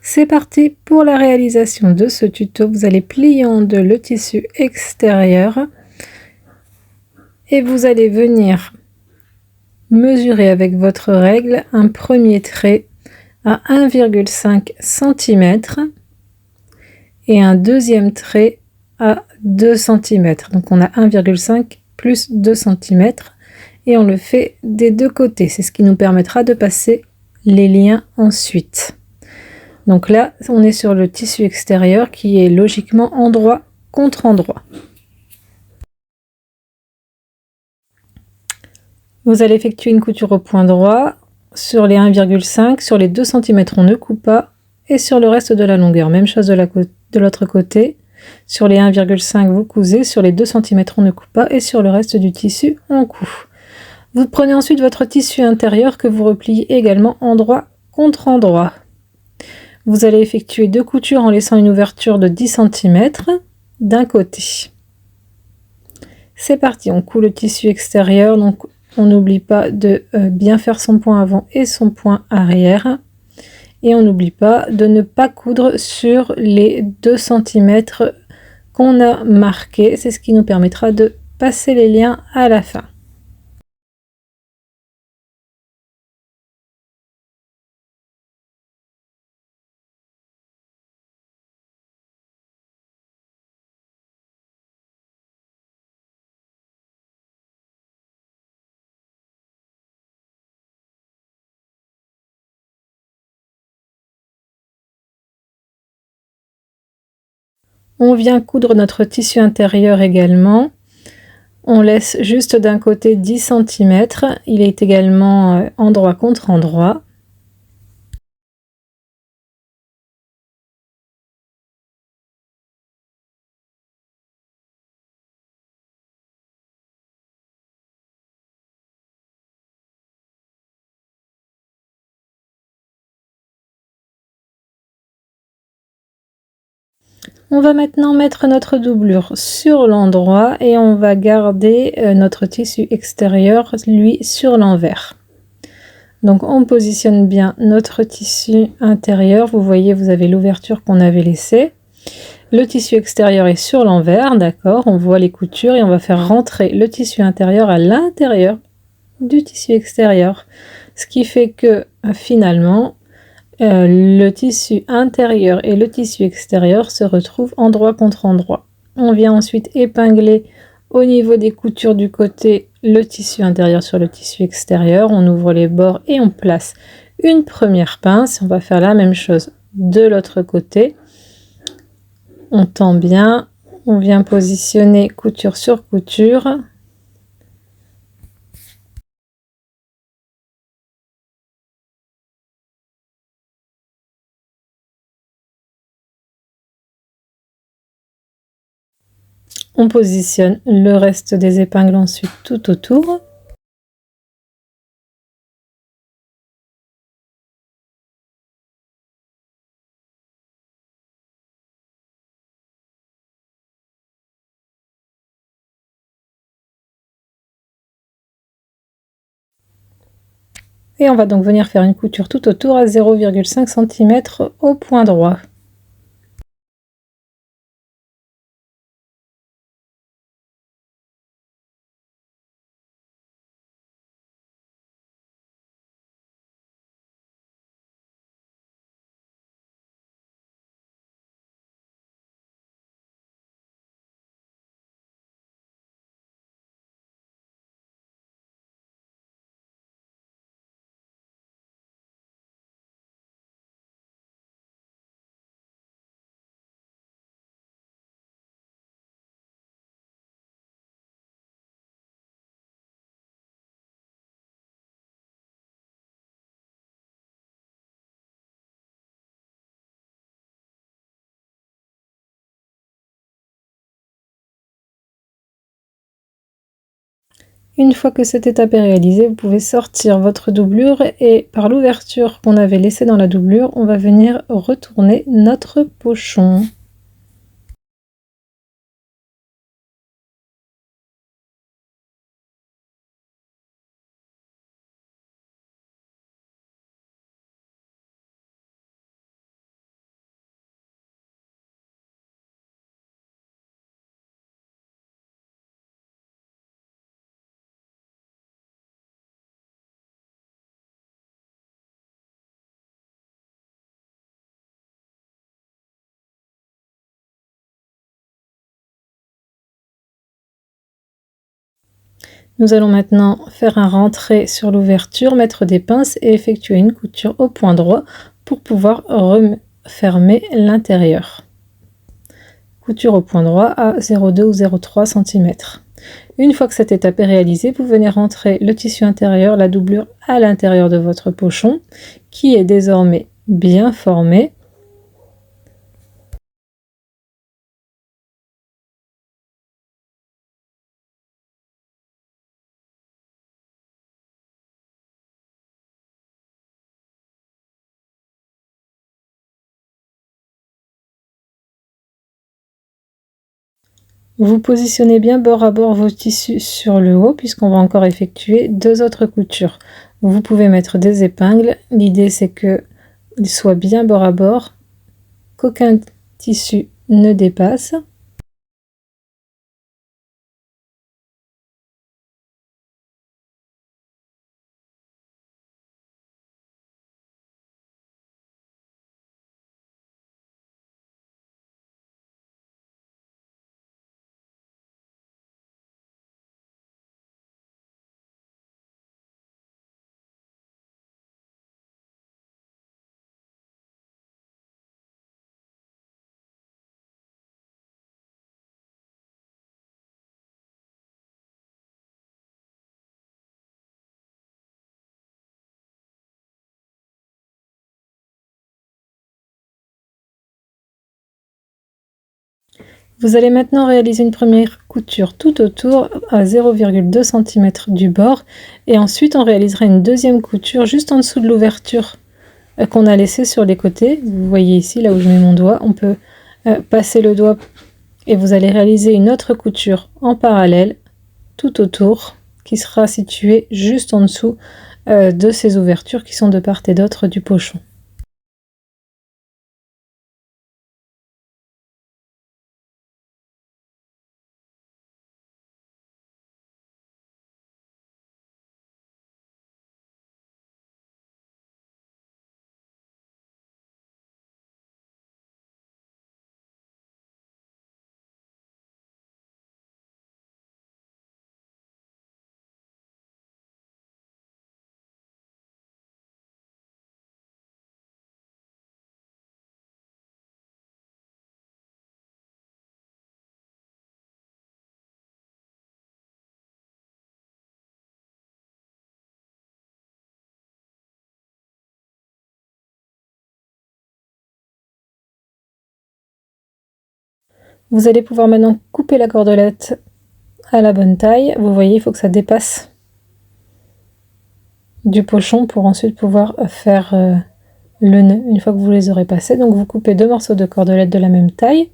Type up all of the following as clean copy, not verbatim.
C'est parti pour la réalisation de ce tuto. Vous allez plier en deux le tissu extérieur et vous allez venir mesurer avec votre règle un premier trait à 1,5 cm et un deuxième trait à 2 cm. Donc on a 1,5 plus 2 cm et on le fait des deux côtés. C'est ce qui nous permettra de passer les liens ensuite. Donc là, on est sur le tissu extérieur qui est logiquement endroit contre endroit. Vous allez effectuer une couture au point droit sur les 1,5, sur les 2 cm on ne coupe pas et sur le reste de la longueur. Même chose de l'autre côté. Sur les 1,5 vous cousez, sur les 2 cm on ne coupe pas et sur le reste du tissu on coud. Vous prenez ensuite votre tissu intérieur que vous repliez également endroit contre endroit. Vous allez effectuer deux coutures en laissant une ouverture de 10 cm d'un côté. C'est parti, on coud le tissu extérieur, donc on n'oublie pas de bien faire son point avant et son point arrière. Et on n'oublie pas de ne pas coudre sur les 2 cm qu'on a marqués. C'est ce qui nous permettra de passer les liens à la fin. On vient coudre notre tissu intérieur également. On laisse juste d'un côté 10 cm. Il est également endroit contre endroit. On va maintenant mettre notre doublure sur l'endroit et on va garder notre tissu extérieur, lui, sur l'envers. Donc on positionne bien notre tissu intérieur. Vous voyez, vous avez l'ouverture qu'on avait laissée. Le tissu extérieur est sur l'envers, d'accord. On voit les coutures et on va faire rentrer le tissu intérieur à l'intérieur du tissu extérieur. Ce qui fait que finalement, le tissu intérieur et le tissu extérieur se retrouvent endroit contre endroit. On vient ensuite épingler au niveau des coutures du côté le tissu intérieur sur le tissu extérieur. On ouvre les bords et on place une première pince. On va faire la même chose de l'autre côté. On tend bien, on vient positionner couture sur couture. On positionne le reste des épingles ensuite tout autour. Et on va donc venir faire une couture tout autour à 0,5 cm au point droit. Une fois que cette étape est réalisée, vous pouvez sortir votre doublure et par l'ouverture qu'on avait laissée dans la doublure, on va venir retourner notre pochon. Nous allons maintenant faire un rentré sur l'ouverture, mettre des pinces et effectuer une couture au point droit pour pouvoir refermer l'intérieur. Couture au point droit à 0,2 ou 0,3 cm. Une fois que cette étape est réalisée, vous venez rentrer le tissu intérieur, la doublure à l'intérieur de votre pochon qui est désormais bien formé. Vous positionnez bien bord à bord vos tissus sur le haut puisqu'on va encore effectuer 2 autres coutures. Vous pouvez mettre des épingles, l'idée c'est qu'ils soient bien bord à bord, qu'aucun tissu ne dépasse. Vous allez maintenant réaliser une première couture tout autour à 0,2 cm du bord et ensuite on réalisera une deuxième couture juste en dessous de l'ouverture qu'on a laissée sur les côtés. Vous voyez ici là où je mets mon doigt, on peut passer le doigt et vous allez réaliser une autre couture en parallèle tout autour qui sera située juste en dessous de ces ouvertures qui sont de part et d'autre du pochon. Vous allez pouvoir maintenant couper la cordelette à la bonne taille. Vous voyez, il faut que ça dépasse du pochon pour ensuite pouvoir faire le nœud une fois que vous les aurez passés. Donc vous coupez 2 morceaux de cordelette de la même taille.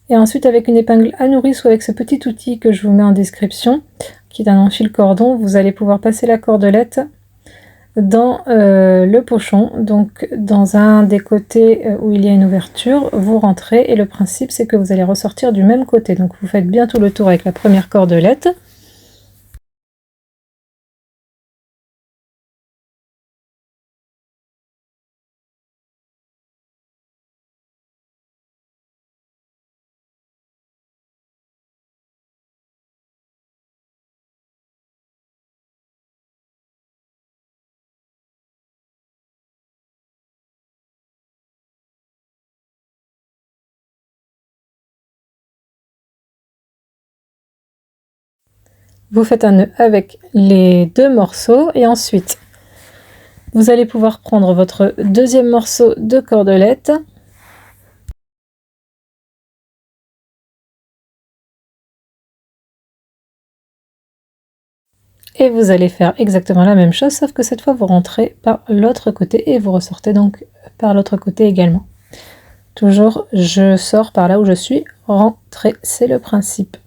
Et ensuite avec une épingle à nourrice ou avec ce petit outil que je vous mets en description, qui est un enfile cordon, vous allez pouvoir passer la cordelette dans le pochon, donc dans un des côtés où il y a une ouverture, vous rentrez et le principe c'est que vous allez ressortir du même côté. Donc vous faites bien tout le tour avec la première cordelette. Vous faites un nœud avec les 2 morceaux et ensuite vous allez pouvoir prendre votre deuxième morceau de cordelette et vous allez faire exactement la même chose, sauf que cette fois vous rentrez par l'autre côté et vous ressortez donc par l'autre côté également. Toujours je sors par là où je suis rentrée, c'est le principe.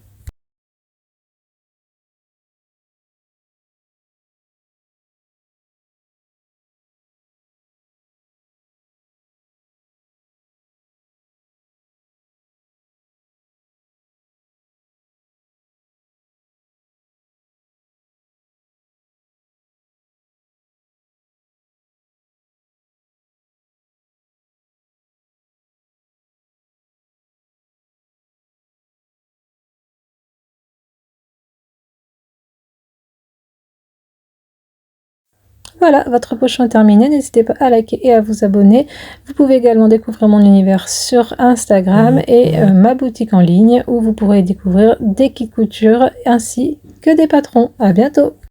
Voilà, votre pochon est terminé. N'hésitez pas à liker et à vous abonner. Vous pouvez également découvrir mon univers sur Instagram et ma boutique en ligne où vous pourrez découvrir des kits couture ainsi que des patrons. À bientôt!